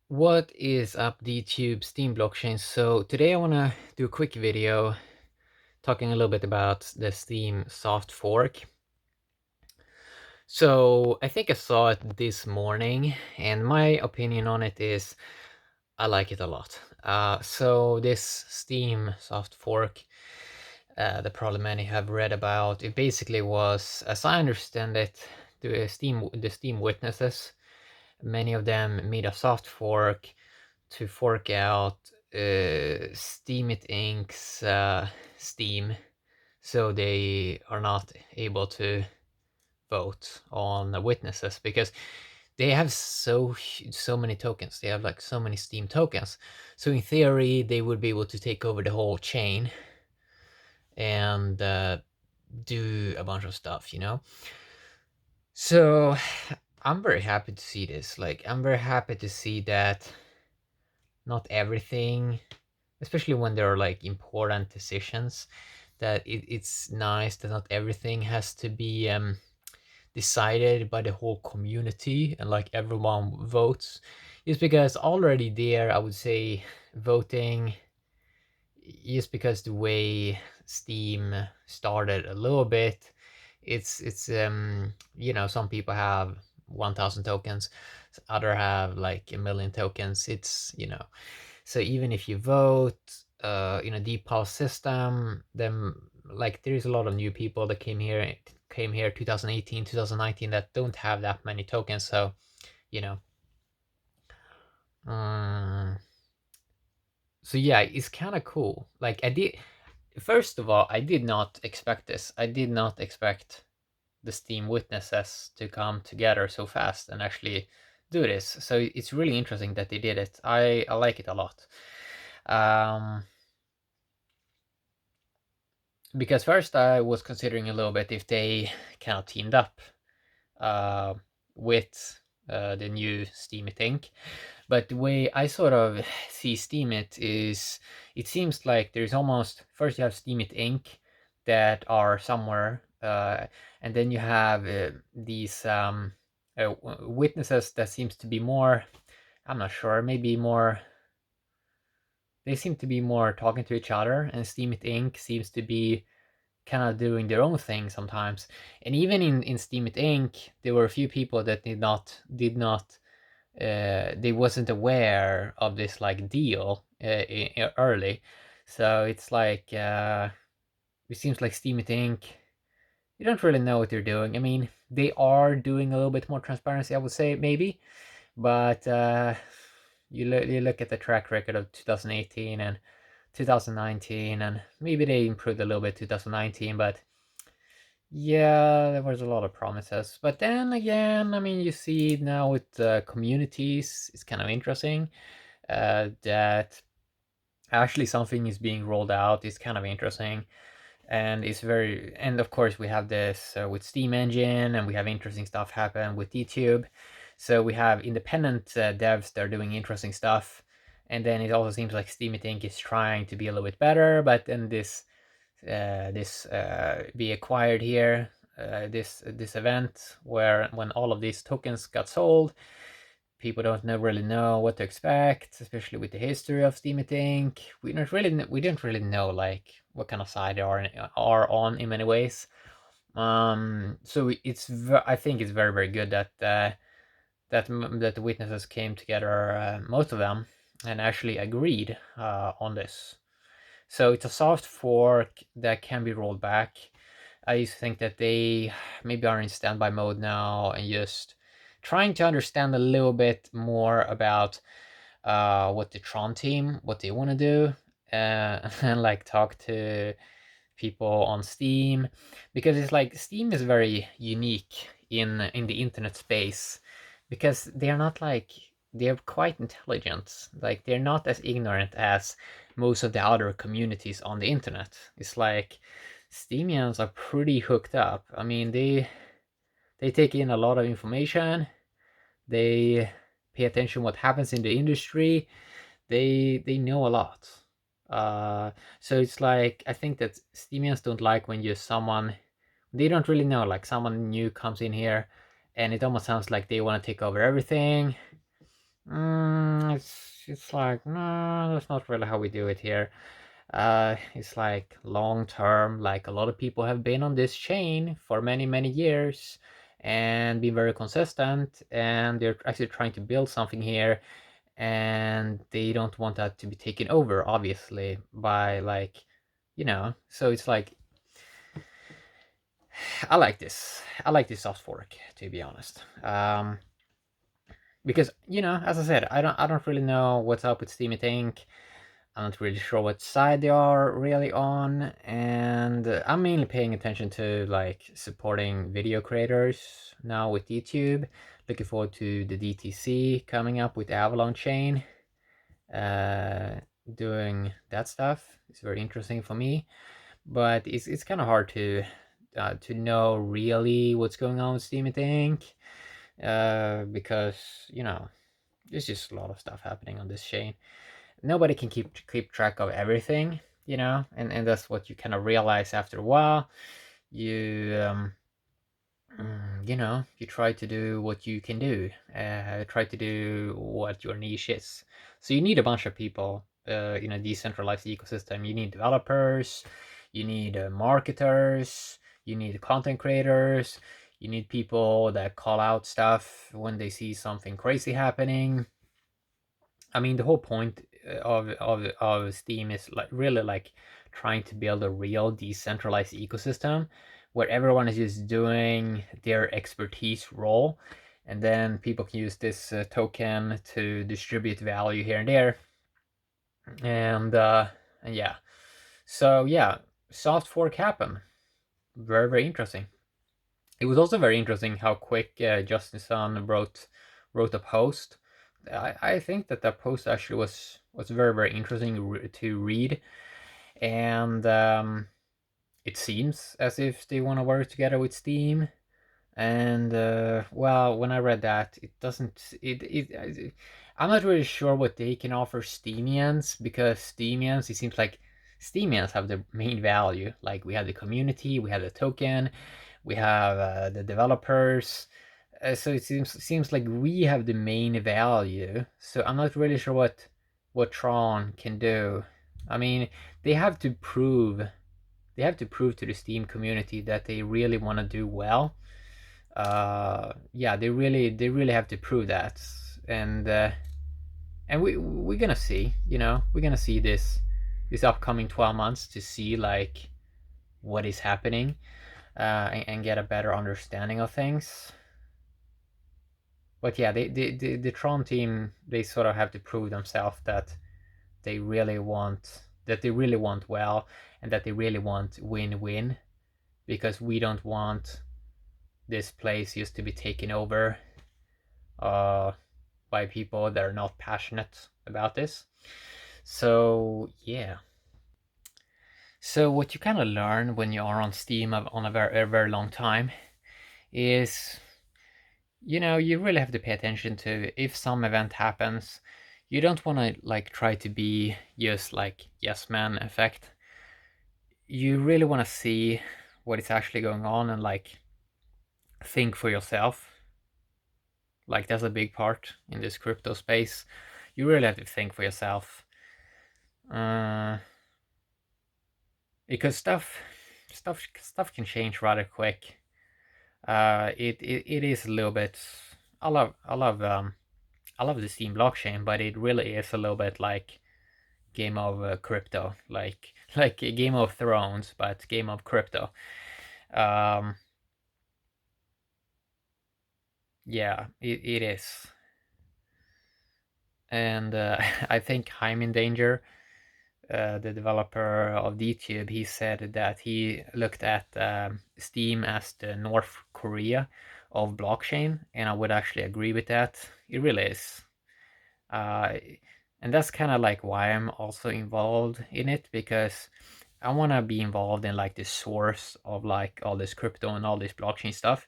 What is up, DTube Steem blockchain? So today I want to do a quick video talking a little bit about the Steem soft fork. So I think I saw it this morning, and my opinion on it is I like it a lot. So this Steem soft fork, the probably many have read about, it basically was, as I understand it, the Steem witnesses, many of them made a soft fork to fork out Steemit Inc.'s Steem, so they are not able to vote on the witnesses because they have so many tokens. They have like so many Steem tokens. So in theory, they would be able to take over the whole chain and do a bunch of stuff, you know. So I'm very happy to see this. Like, I'm very happy to see that not everything, especially when there are like important decisions, that it's nice that not everything has to be decided by the whole community and like everyone votes. Is because already there, I would say, voting, just because the way Steem started a little bit, it's you know, some people have 1,000 tokens, other have like a million tokens. It's, you know, so even if you vote in a deep pulse system, then like there's a lot of new people that came here 2018, 2019 that don't have that many tokens. So, you know, um, so yeah, it's kind of cool. Like first of all, I did not expect this. I did not expect the Steem witnesses to come together so fast and actually do this. So it's really interesting that they did it. I like it a lot. Because first I was considering a little bit if they kind of teamed up uh, with the new Steemit Inc. But the way I sort of see Steemit is, it seems like there's almost, first you have Steemit Inc. that are somewhere, and then you have these witnesses that seems to be more, I'm not sure, maybe more, they seem to be more talking to each other, and Steemit Inc. seems to be kind of doing their own thing sometimes. And even in Steemit Inc., there were a few people that did not they wasn't aware of this like deal early. So it's like it seems like Steemit Inc., you don't really know what they're doing. I mean, they are doing a little bit more transparency, I would say, maybe, but you look at the track record of 2018 and 2019, and maybe they improved a little bit 2019, but yeah, there was a lot of promises. But then again, I mean, you see now with communities, it's kind of interesting that actually something is being rolled out. It's kind of interesting. And it's very, and of course we have this with Steam Engine, and we have interesting stuff happen with YouTube. So we have independent devs that are doing interesting stuff. And then it also seems like Steam Inc. is trying to be a little bit better, but then this be acquired here, this event where when all of these tokens got sold, people don't really know what to expect, especially with the history of Steem Inc. We didn't really know like what kind of side they are on in many ways. So I think it's very good that that the witnesses came together, most of them, and actually agreed on this. So it's a soft fork that can be rolled back. I used to think that they maybe are in standby mode now and just trying to understand a little bit more about what the Tron team, what they want to do, and like talk to people on Steem, because it's like Steem is very unique in the internet space because they're not like, they're quite intelligent. Like, they're not as ignorant as most of the other communities on the internet. It's like Steemians are pretty hooked up. I mean, they take in a lot of information. They pay attention what happens in the industry. They know a lot. So it's like, I think that Steemians don't like when you someone, they don't really know, like someone new comes in here and it almost sounds like they want to take over everything. it's like, no, that's not really how we do it here. It's like long term, like a lot of people have been on this chain for many years and been very consistent, and they're actually trying to build something here, and they don't want that to be taken over, obviously, by like, so it's like, I like this soft fork, to be honest. Because, as I said, I don't really know what's up with Steam Inc. I'm not really sure what side they are really on, and I'm mainly paying attention to like supporting video creators now with YouTube. Looking forward to the DTC coming up with Avalon Chain, uh, doing that stuff. It's very interesting for me, but it's kind of hard to know really what's going on with Steam Inc. Because there's just a lot of stuff happening on this chain. Nobody can keep track of everything, and that's what you kind of realize after a while. You you try to do what you can do, try to do what your niche is. So you need a bunch of people in a decentralized ecosystem. You need developers, you need marketers, you need content creators, you need people that call out stuff when they see something crazy happening. I mean, the whole point of Steam is like really like trying to build a real decentralized ecosystem where everyone is just doing their expertise role, and then people can use this token to distribute value here and there, and yeah. So yeah, soft fork happened. Very interesting. It was also very interesting how quick Justin Sun wrote a post. I think that post actually was very interesting to read, and it seems as if they want to work together with Steem. And well, when I read that, it doesn't. I'm not really sure what they can offer Steemians, because Steemians, it seems like Steemians have the main value. Like, we have the community, we have the token, we have the developers. So it seems like we have the main value. So I'm not really sure what Tron can do. I mean, they have to prove to the Steam community that they really want to do well. Yeah, they really have to prove that, and we're gonna see, we're gonna see this upcoming 12 months to see like what is happening, and get a better understanding of things. But yeah, the Tron team, they sort of have to prove themselves that they really want well, and that they really want win-win, because we don't want this place just to be taken over uh, by people that are not passionate about this. So yeah. So what you kind of learn when you are on Steam on a very long time is, you really have to pay attention to if some event happens. You don't want to like try to be just like yes man effect. You really want to see what is actually going on and like think for yourself. Like, that's a big part in this crypto space. You really have to think for yourself, uh, because stuff can change rather quick. It is a little bit. I love the Steem blockchain, but it really is a little bit like Game of Crypto, like a Game of Thrones, but Game of Crypto. Um, yeah, it is, and I think I'm in danger. The developer of DTube, he said that he looked at Steem as the North Korea of blockchain, and I would actually agree with that. It really is. Uh, and that's kind of like why I'm also involved in it, because I want to be involved in like the source of like all this crypto and all this blockchain stuff.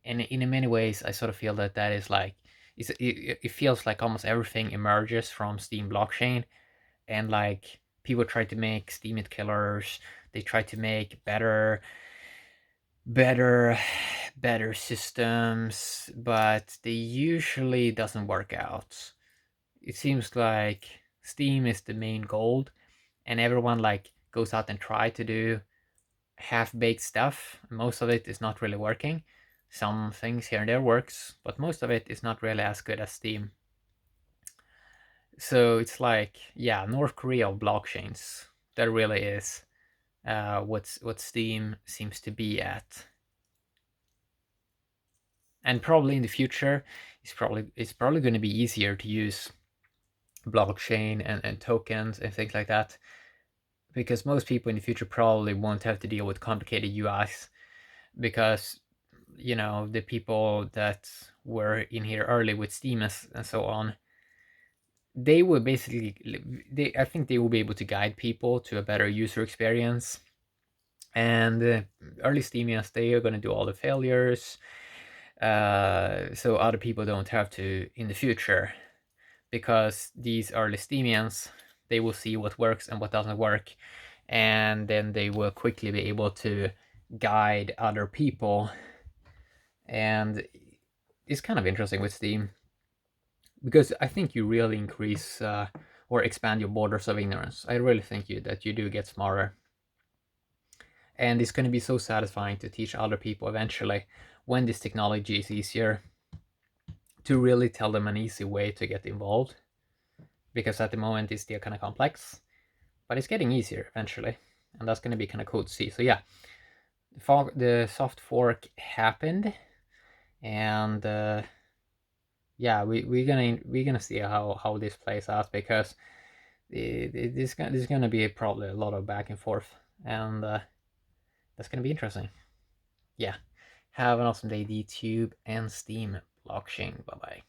And in many ways, I sort of feel that is like, it feels like almost everything emerges from Steem blockchain, and like people try to make Steam killers. They try to make better systems, but they usually doesn't work out. it seems like Steem is the main goal, and everyone like goes out and try to do half-baked stuff. Most of it is not really working. Some things here and there works, but most of it is not really as good as Steem. So it's like, yeah, North Korea of blockchains. That really is what Steem seems to be at. And probably in the future, it's probably going to be easier to use blockchain and tokens and things like that, because most people in the future probably won't have to deal with complicated UIs, because the people that were in here early with Steam and so on, they will basically, I think they will be able to guide people to a better user experience. And early Steamians, they are going to do all the failures, so other people don't have to in the future, because these early Steamians, they will see what works and what doesn't work, and then they will quickly be able to guide other people. And it's kind of interesting with Steem, because I think you really increase or expand your borders of ignorance. I really think that you do get smarter, and it's going to be so satisfying to teach other people eventually, when this technology is easier, to really tell them an easy way to get involved, because at the moment it's still kind of complex, but it's getting easier eventually, and that's going to be kind of cool to see. So yeah, the soft fork happened, and yeah, we're gonna see how this plays out, because this is gonna be probably a lot of back and forth, and that's gonna be interesting. Yeah, have an awesome day, DTube and Steem blockchain. Bye bye.